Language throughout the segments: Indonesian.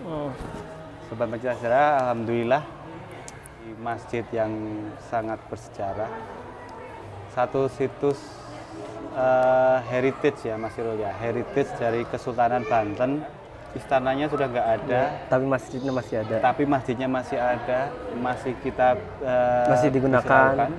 Sobat Masjid Sejarah, alhamdulillah di masjid yang sangat bersejarah. Satu situs heritage ya Mas Irul ya, heritage dari Kesultanan Banten. Istananya sudah nggak ada, Tapi masjidnya masih ada. tapi masjidnya masih ada, masih kita Masih digunakan. bisa lakukan.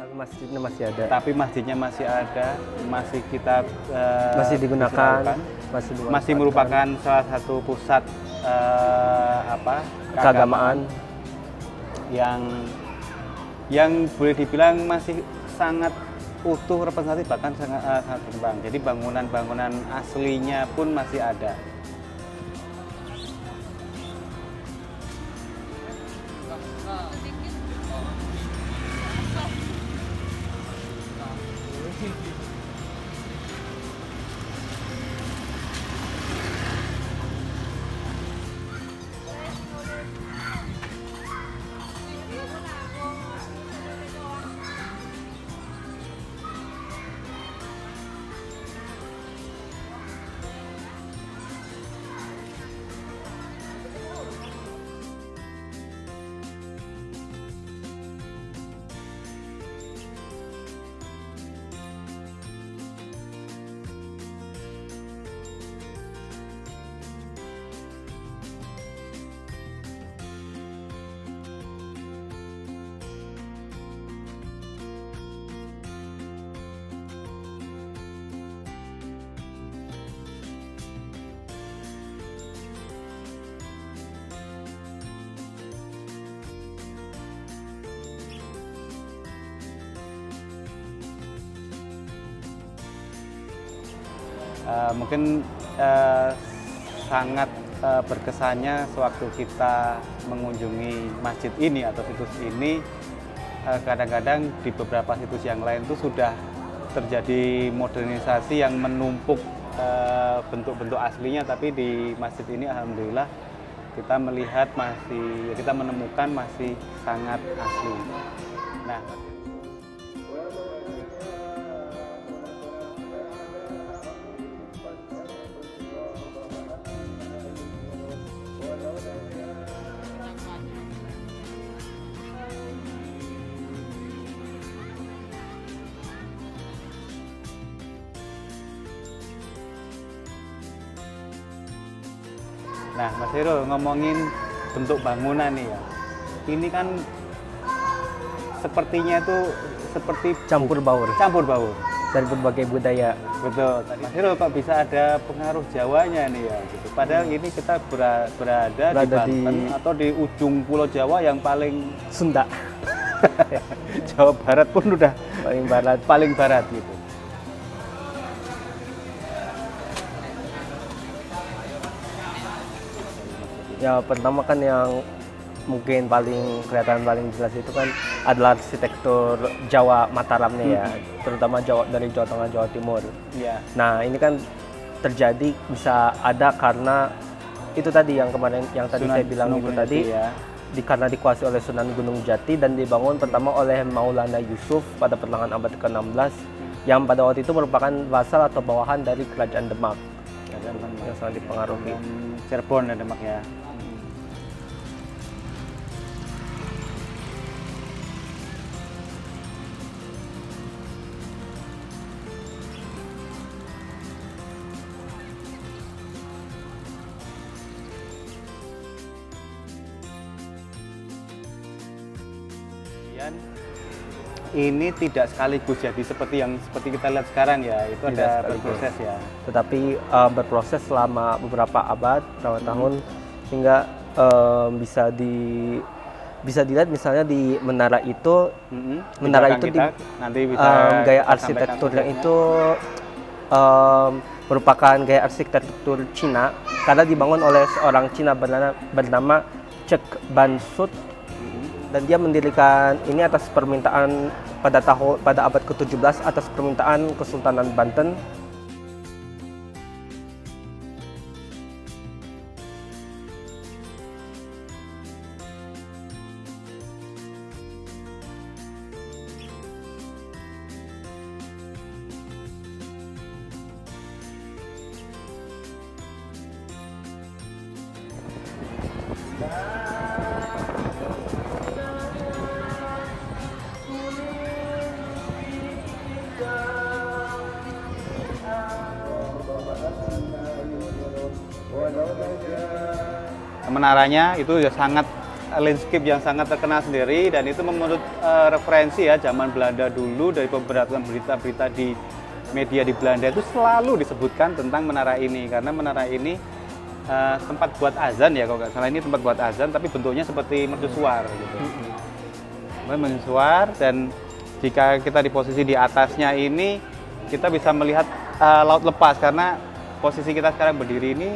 Tapi masjidnya masih ada. Tapi masjidnya masih ada, masih kita Masih bisa digunakan. lakukan. Masih Masih merupakan salah satu pusat keagamaan. yang boleh dibilang masih sangat utuh representatif, bahkan sangat berkembang. Jadi bangunan-bangunan aslinya pun masih ada. Mungkin sangat berkesannya sewaktu kita mengunjungi masjid ini atau situs ini. Kadang-kadang di beberapa situs yang lain itu sudah terjadi modernisasi yang menumpuk bentuk-bentuk aslinya, tapi di masjid ini alhamdulillah kita melihat kita menemukan masih sangat asli. Nah, Mas Irul, ngomongin bentuk bangunan nih ya. Ini kan sepertinya itu seperti Campur baur campur baur. dari berbagai budaya. Betul. Mas Irul, kok bisa ada pengaruh Jawanya nih ya? Gitu. Padahal ini kita berada di Banten atau di ujung Pulau Jawa yang paling Sunda. Jawa Barat pun udah paling barat gitu. Ya pertama kan yang mungkin kelihatan paling jelas itu kan adalah arsitektur Jawa Mataramnya ya, terutama dari Jawa Tengah, Jawa Timur. Iya. Nah ini kan terjadi bisa ada karena itu tadi yang kemarin yang tadi saya bilang itu tadi ya. karena dikuasai oleh Sunan Gunung Jati dan dibangun pertama oleh Maulana Yusuf pada pertengahan abad ke-16 yang pada waktu itu merupakan vasal atau bawahan dari Kerajaan Demak yang sangat dipengaruhi. Cirebon ya Demak ya. Ini tidak sekaligus jadi seperti kita lihat sekarang ya, itu Tidak ada sekaligus. berproses ya. Tetapi berproses selama beberapa abad, beberapa tahun hingga bisa dilihat misalnya di menara itu, menara itu nanti bisa gaya arsitekturnya itu merupakan gaya arsitektur Cina karena dibangun oleh seorang Cina bernama Cek Ban Sut dan dia mendirikan ini atas permintaan pada abad ke-17 atas permintaan Kesultanan Banten. Menaranya itu ya sangat landscape yang sangat terkenal sendiri, dan itu menurut referensi ya zaman Belanda dulu, dari beberapa berita-berita di media di Belanda itu selalu disebutkan tentang menara ini, karena menara ini tempat buat azan ya, kalau nggak salah ini tempat buat azan, tapi bentuknya seperti mercusuar gitu. Mercusuar, dan jika kita di posisi di atasnya ini kita bisa melihat laut lepas, karena posisi kita sekarang berdiri ini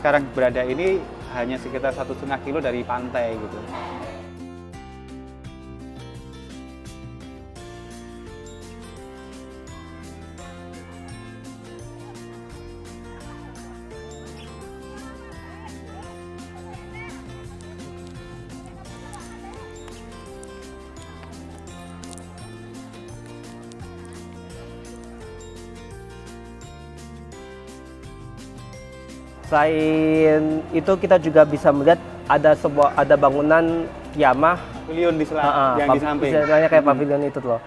sekarang berada ini hanya sekitar 1,5 kilo dari pantai gitu. Selain itu kita juga bisa melihat ada bangunan Kiamah Pavilion di yang di samping. Istilahnya kayak pavilion itu loh.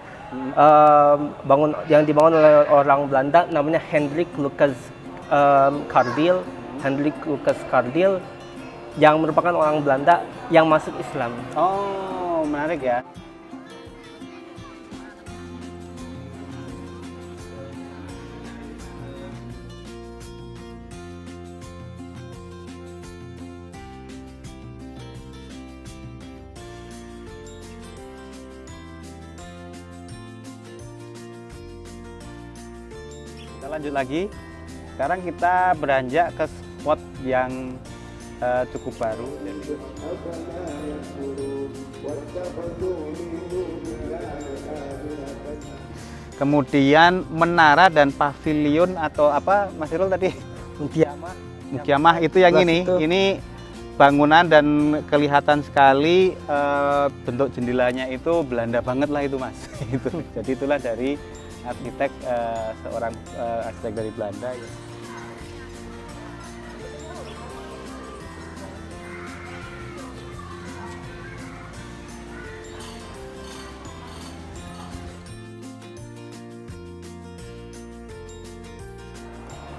Yang dibangun oleh orang Belanda namanya Hendrik Lucas Cardil. Hendrik Lucas Cardil yang merupakan orang Belanda yang masuk Islam. Oh, menarik ya. Kita lanjut lagi. Sekarang kita beranjak ke spot yang cukup baru. Kemudian menara dan pavilion atau apa Mas Irul tadi? Mukiamah itu yang ini. Ini bangunan dan kelihatan sekali bentuk jendelanya itu Belanda banget lah itu Mas. Jadi itulah dari arsitek seorang arsitek dari Belanda ya.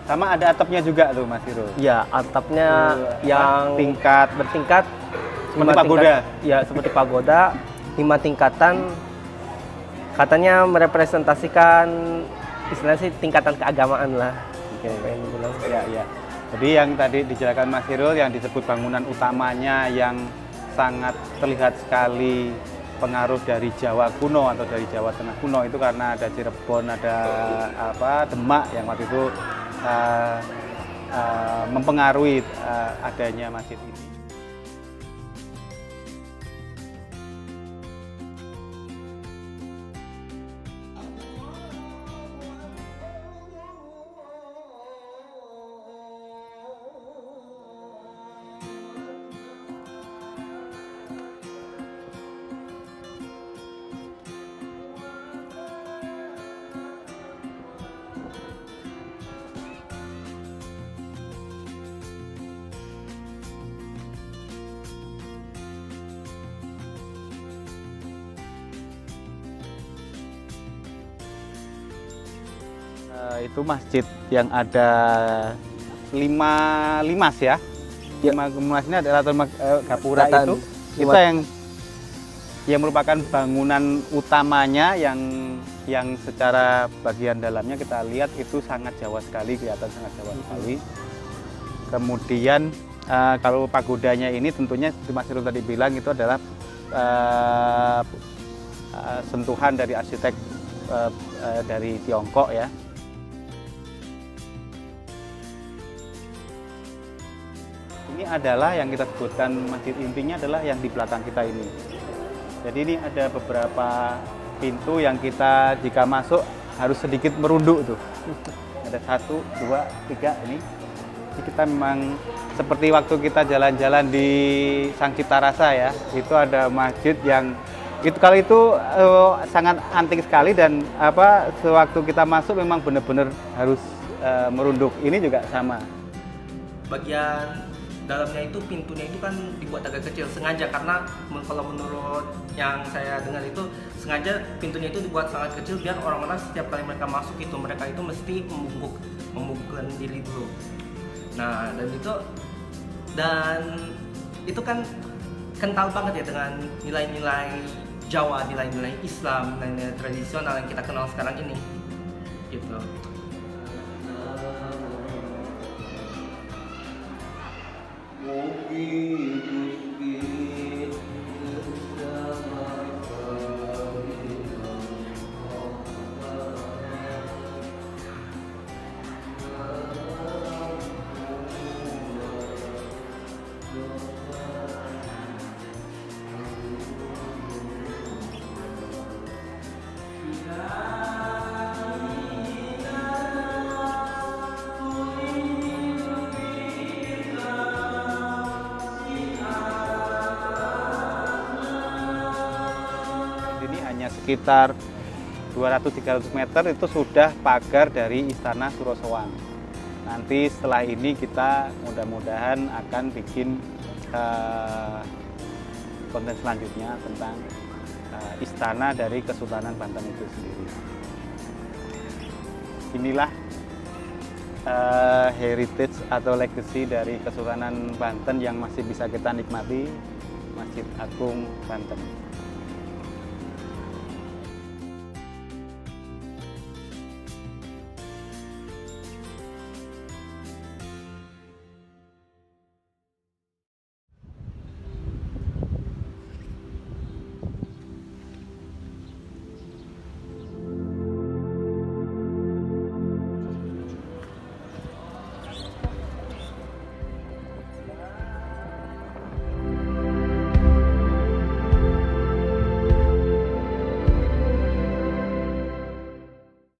Sama ada atapnya juga tuh Mas Irul. Ya, atapnya yang bertingkat seperti pagoda. Ya, seperti pagoda, 5 tingkatan. Katanya merepresentasikan istilahnya sih tingkatan keagamaan lah. Oke, ya, ya. Jadi yang tadi dijelaskan Mas Irul yang disebut bangunan utamanya yang sangat terlihat sekali pengaruh dari Jawa kuno atau dari Jawa Tengah kuno itu karena ada Cirebon, ada Demak yang waktu itu mempengaruhi adanya masjid ini. Itu masjid yang ada 5 limas ya. 5 limas ini adalah gapura itu. Itu yang merupakan bangunan utamanya yang secara bagian dalamnya kita lihat itu sangat Jawa sekali, kelihatan sangat Jawa sekali. Kemudian kalau pagodanya ini tentunya Mas Irul tadi bilang itu adalah sentuhan dari arsitek dari Tiongkok ya. Ini adalah yang kita sebutkan masjid intinya adalah yang di belakang kita ini. Jadi ini ada beberapa pintu yang kita jika masuk harus sedikit merunduk tuh. Ada 1, 2, 3 ini. Jadi kita memang seperti waktu kita jalan-jalan di Sang Cipta Rasa ya, itu ada masjid yang itu kali itu sangat antik sekali dan sewaktu kita masuk memang benar-benar harus merunduk. Ini juga sama. Bagian dalamnya itu pintunya itu kan dibuat agak kecil sengaja karena kalau menurut yang saya dengar itu sengaja pintunya itu dibuat sangat kecil biar orang-orang setiap kali mereka masuk itu mereka itu mesti membungkukkan diri dulu. Nah dan itu kan kental banget ya dengan nilai-nilai Jawa, nilai-nilai Islam, nilai-nilai tradisional yang kita kenal sekarang ini gitu. Ini hanya sekitar 200-300 meter itu sudah pagar dari Istana Surosowan. Nanti setelah ini kita mudah-mudahan akan bikin konten selanjutnya tentang istana dari Kesultanan Banten itu sendiri. Inilah heritage atau legacy dari Kesultanan Banten yang masih bisa kita nikmati, Masjid Agung Banten.